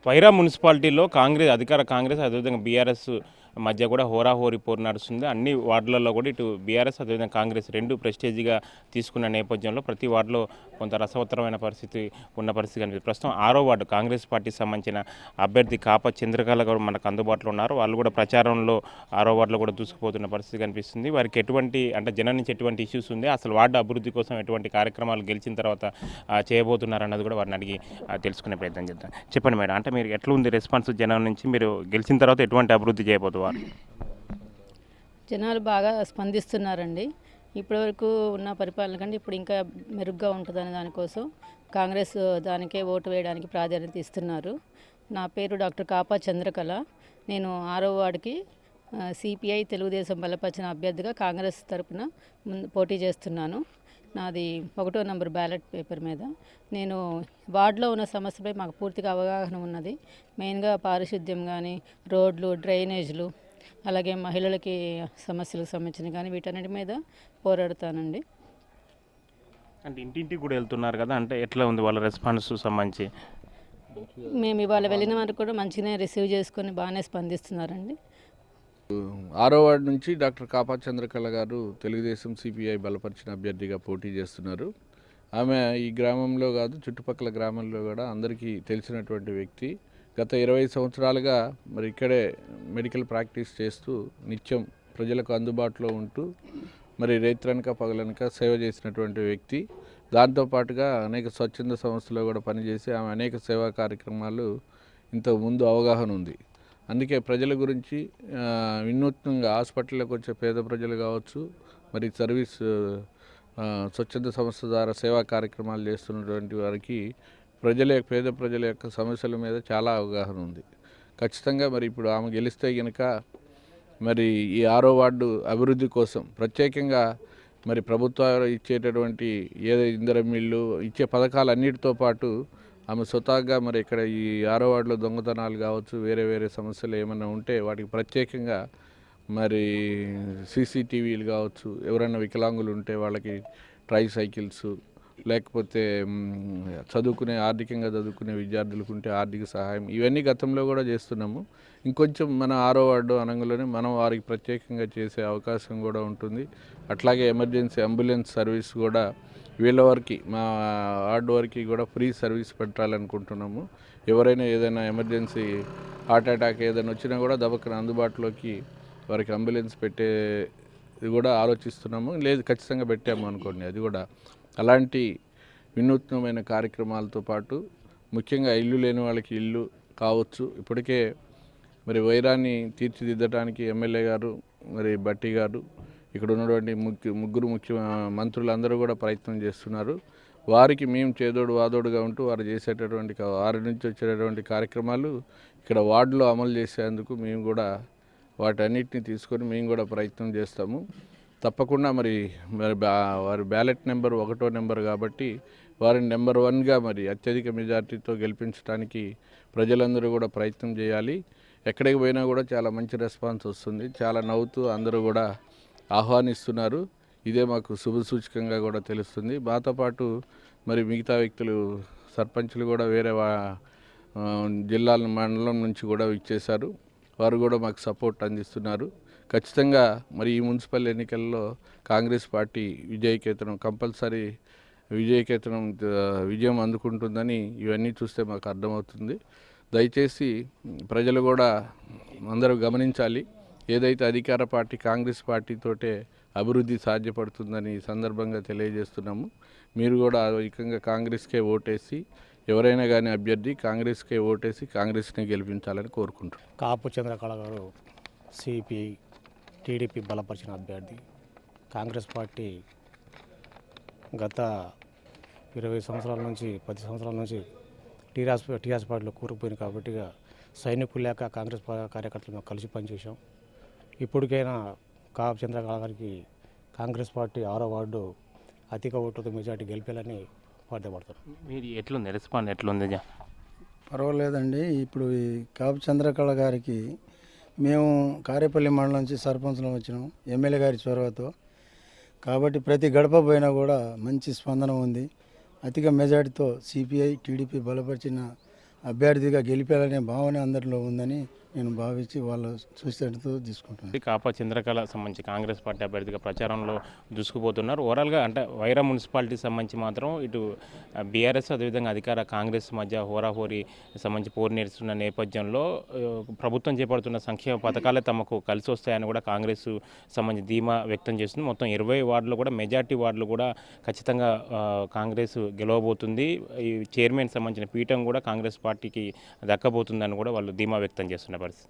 వైరా మున్సిపాలిటీలో అధికార కాంగ్రెస్ అదేవిధంగా బీఆర్ఎస్ మధ్య కూడా హోరాహోరీ పోరు నడుస్తుంది. అన్ని వార్డులలో కూడా ఇటు బీఆర్ఎస్ అదేవిధంగా కాంగ్రెస్ రెండు ప్రెస్టేజ్గా తీసుకున్న నేపథ్యంలో ప్రతి వార్డులో కొంత రసవత్తరమైన పరిస్థితి కనిపిస్తుంది. ప్రస్తుతం 6వ వార్డు కాంగ్రెస్ పార్టీకి సంబంధించిన అభ్యర్థి కాప చంద్రకళ గారు మనకు అందుబాటులో ఉన్నారు. వాళ్ళు కూడా ప్రచారంలో 6వ వార్డులో కూడా దూసుకుపోతున్న పరిస్థితి కనిపిస్తుంది. వారికి ఎటువంటి జనం నుంచి ఎటువంటి ఇష్యూస్ ఉంది, అసలు వార్డు అభివృద్ధి కోసం ఎటువంటి కార్యక్రమాలు గెలిచిన తర్వాత చేయబోతున్నారు అన్నది కూడా వారిని అడిగి తెలుసుకునే ప్రయత్నం చేద్దాం. చెప్పండి మేడం, అంటే మీరు ఎట్లా ఉంది రెస్పాన్స్ జనం నుంచి, మీరు గెలిచిన తర్వాత ఎటువంటి అభివృద్ధి చేయబోతున్నారు? జనాలు బాగా స్పందిస్తున్నారండి. ఇప్పటివరకు ఉన్న పరిపాలన కంటే ఇప్పుడు ఇంకా మెరుగ్గా ఉంటుందనే దానికోసం కాంగ్రెస్ దానికే ఓటు వేయడానికి ప్రాధాన్యత ఇస్తున్నారు. నా పేరు డాక్టర్ కాపా చంద్రకళ. నేను 6వ వార్డుకి సిపిఐ తెలుగుదేశం బలపరిచిన అభ్యర్థిగా కాంగ్రెస్ తరపున పోటీ చేస్తున్నాను. నాది 1వ నంబర్ బ్యాలెట్ పేపర్ మీద. నేను వార్డులో ఉన్న సమస్యపై మాకు పూర్తిగా అవగాహన ఉన్నది. మెయిన్గా పారిశుద్ధ్యం కానీ, రోడ్లు, డ్రైనేజ్లు, అలాగే మహిళలకి సమస్యలకు సంబంధించిన కానీ వీటన్నిటి మీద పోరాడుతానండి. అంటే ఇంటింటికి కూడా వెళ్తున్నారు కదా, అంటే ఎట్లా ఉంది వాళ్ళ రెస్పాన్స్ సంబంధించి? మేము ఇవాళ వెళ్ళిన వరకు కూడా మంచిగానే రిసీవ్ చేసుకొని బాగానే స్పందిస్తున్నారండి. 6వ వార్డు నుంచి డాక్టర్ కాపా చంద్రకళ గారు తెలుగుదేశం సిపిఐ బలపరిచిన అభ్యర్థిగా పోటీ చేస్తున్నారు. ఆమె ఈ గ్రామంలో కాదు, చుట్టుపక్కల గ్రామంలో కూడా అందరికీ తెలిసినటువంటి వ్యక్తి. గత 20 సంవత్సరాలుగా మరి ఇక్కడే మెడికల్ ప్రాక్టీస్ చేస్తూ నిత్యం ప్రజలకు అందుబాటులో ఉంటూ మరి రేత్రనక పగలనక సేవ చేసినటువంటి వ్యక్తి. దాంతోపాటుగా అనేక స్వచ్ఛంద సంస్థలో కూడా పనిచేసి ఆమె అనేక సేవా కార్యక్రమాలు ఇంతకు ముందు అవగాహన ఉంది. అందుకే ప్రజల గురించి వినూత్నంగా హాస్పిటల్లోకి వచ్చే పేద ప్రజలు కావచ్చు, మరి సర్వీస్ స్వచ్ఛంద సంస్థ ద్వారా సేవా కార్యక్రమాలు చేస్తున్నటువంటి వారికి పేద ప్రజల యొక్క సమస్యల మీద చాలా అవగాహన ఉంది. ఖచ్చితంగా మరి ఇప్పుడు ఆమె గెలిస్తే కనుక మరి ఈ 6వ వార్డు అభివృద్ధి కోసం ప్రత్యేకంగా మరి ప్రభుత్వాలు ఇచ్చేటటువంటి ఇందిరమ్మ ఇల్లు ఇచ్చే పథకాలన్నిటితో పాటు ఆమె స్వతహాగా మరి ఇక్కడ ఈ 6వ వార్డులో దొంగతనాలు కావచ్చు, వేరే వేరే సమస్యలు ఏమైనా ఉంటే వాటికి ప్రత్యేకంగా మరి సీసీటీవీలు కావచ్చు, ఎవరైనా వికలాంగులు ఉంటే వాళ్ళకి ట్రై సైకిల్స్, లేకపోతే ఆర్థికంగా చదువుకునే విద్యార్థులకు ఉంటే ఆర్థిక సహాయం, ఇవన్నీ గతంలో కూడా చేస్తున్నాము. ఇంకొంచెం మన 6వ వార్డు అనంగులోనే మనం వారికి ప్రత్యేకంగా చేసే అవకాశం కూడా ఉంటుంది. అట్లాగే ఎమర్జెన్సీ అంబులెన్స్ సర్వీస్ కూడా వీళ్ళ వరకు, మా వార్డు వరకు కూడా ఫ్రీ సర్వీస్ పెట్టాలనుకుంటున్నాము. ఎవరైనా ఏదైనా ఎమర్జెన్సీ హార్ట్ అటాక్ ఏదైనా వచ్చినా కూడా దబక్కన అందుబాటులోకి వారికి అంబులెన్స్ పెట్టేది కూడా ఆలోచిస్తున్నాము. లేదు ఖచ్చితంగా పెట్టాము అనుకోండి. అది కూడా అలాంటి వినూత్నమైన కార్యక్రమాలతో పాటు ముఖ్యంగా ఇల్లు లేని వాళ్ళకి ఇల్లు కావచ్చు. ఇప్పటికే మరి వైరాన్ని తీర్చిదిద్దడానికి ఎమ్మెల్యే గారు, మరి బట్టి గారు, ఇక్కడ ఉన్నటువంటి ముగ్గురు ముఖ్య మంత్రులందరూ కూడా ప్రయత్నం చేస్తున్నారు. వారికి మేము చేదోడు వాదోడుగా ఉంటూ వారు చేసేటటువంటి వారి నుంచి వచ్చేటటువంటి కార్యక్రమాలు ఇక్కడ వార్డులో అమలు చేసేందుకు మేము కూడా వాటన్నిటిని తీసుకొని మేము కూడా ప్రయత్నం చేస్తాము. తప్పకుండా మరి వారి బ్యాలెట్ నెంబర్ 1వ నెంబర్ కాబట్టి వారిని నెంబర్ 1గా మరి అత్యధిక మెజార్టీతో గెలిపించడానికి ప్రజలందరూ కూడా ప్రయత్నం చేయాలి. ఎక్కడికి పోయినా కూడా చాలా మంచి రెస్పాన్స్ వస్తుంది. చాలా నవ్వుతూ అందరూ కూడా ఆహ్వానిస్తున్నారు. ఇదే మాకు శుభసూచకంగా కూడా తెలుస్తుంది. మాతో పాటు మరి మిగతా వ్యక్తులు, సర్పంచులు కూడా వేరే జిల్లాల మండలం నుంచి కూడా ఇచ్చేశారు. వారు కూడా మాకు సపోర్ట్ అందిస్తున్నారు. ఖచ్చితంగా మరి ఈ మున్సిపల్ ఎన్నికల్లో కాంగ్రెస్ పార్టీ కంపల్సరీ విజయం అందుకుంటుందని ఇవన్నీ చూస్తే మాకు అర్థమవుతుంది. దయచేసి ప్రజలు కూడా అందరూ గమనించాలి. ఏదైతే అధికార పార్టీ కాంగ్రెస్ పార్టీతోటే అభివృద్ధి సాధ్యపడుతుందని ఈ సందర్భంగా తెలియజేస్తున్నాము. మీరు కూడా అధికంగా కాంగ్రెస్కే ఓటేసి, ఎవరైనా కానీ అభ్యర్థి కాంగ్రెస్కే ఓటేసి కాంగ్రెస్ని గెలిపించాలని కోరుకుంటున్నాం. కాపు చంద్రకళ గారు సిపిఐ టీడీపీ బలపరిచిన అభ్యర్థి. కాంగ్రెస్ పార్టీ గత 20 సంవత్సరాల నుంచి 10 సంవత్సరాల నుంచి టీఆర్ఎస్ పార్టీలో కూరుకుపోయింది కాబట్టి సైనికులు లేక కాంగ్రెస్ కార్యకర్తలు కలిసి పనిచేసాం. ఇప్పటికైనా కాపు చంద్రకళ గారికి కాంగ్రెస్ పార్టీ 6వ వార్డు అధిక ఓట్లతో మెజార్టీ గెలిపేయాలని వార్తపడతారు. మీరు ఎట్లుంది రెస్పాన్స్ ఎట్లుంది? పర్వాలేదండి. ఇప్పుడు ఈ కాపు చంద్రకళ గారికి మేము కారేపల్లి మండలం నుంచి సర్పంచ్లో వచ్చినాం ఎమ్మెల్యే గారి చొరవతో. కాబట్టి ప్రతి గడప పోయినా కూడా మంచి స్పందన ఉంది. అధిక మెజార్టీతో సిపిఐ టీడీపీ బలపరిచిన అభ్యర్థిగా గెలిపాలనే భావన అందరిలో ఉందని నేను భావించి వాళ్ళ సూచనతో తీసుకుంటున్నాను. కాపా చంద్రకళ సంబంధించి కాంగ్రెస్ పార్టీ అభ్యర్థిగా ప్రచారంలో దూసుకుపోతున్నారు. ఓవరాల్గా అంటే వైరా మున్సిపాలిటీకి సంబంధించి మాత్రం ఇటు బీఆర్ఎస్ అదేవిధంగా అధికార కాంగ్రెస్ మధ్య హోరాహోరీ సంబంధించి పోరు నేర్చున్న నేపథ్యంలో ప్రభుత్వం చేపడుతున్న సంక్షేమ పథకాలే తమకు కలిసి వస్తాయని కూడా కాంగ్రెస్ సంబంధించి ధీమా వ్యక్తం చేస్తుంది. మొత్తం 20 వార్డులు కూడా మెజార్టీ వార్డులు కూడా ఖచ్చితంగా కాంగ్రెస్ గెలవబోతుంది. ఈ చైర్మన్ సంబంధించిన పీఠం కూడా కాంగ్రెస్ పార్టీకి దక్కబోతుందని కూడా వాళ్ళు ధీమా వ్యక్తం చేస్తున్న పరిస్థితి.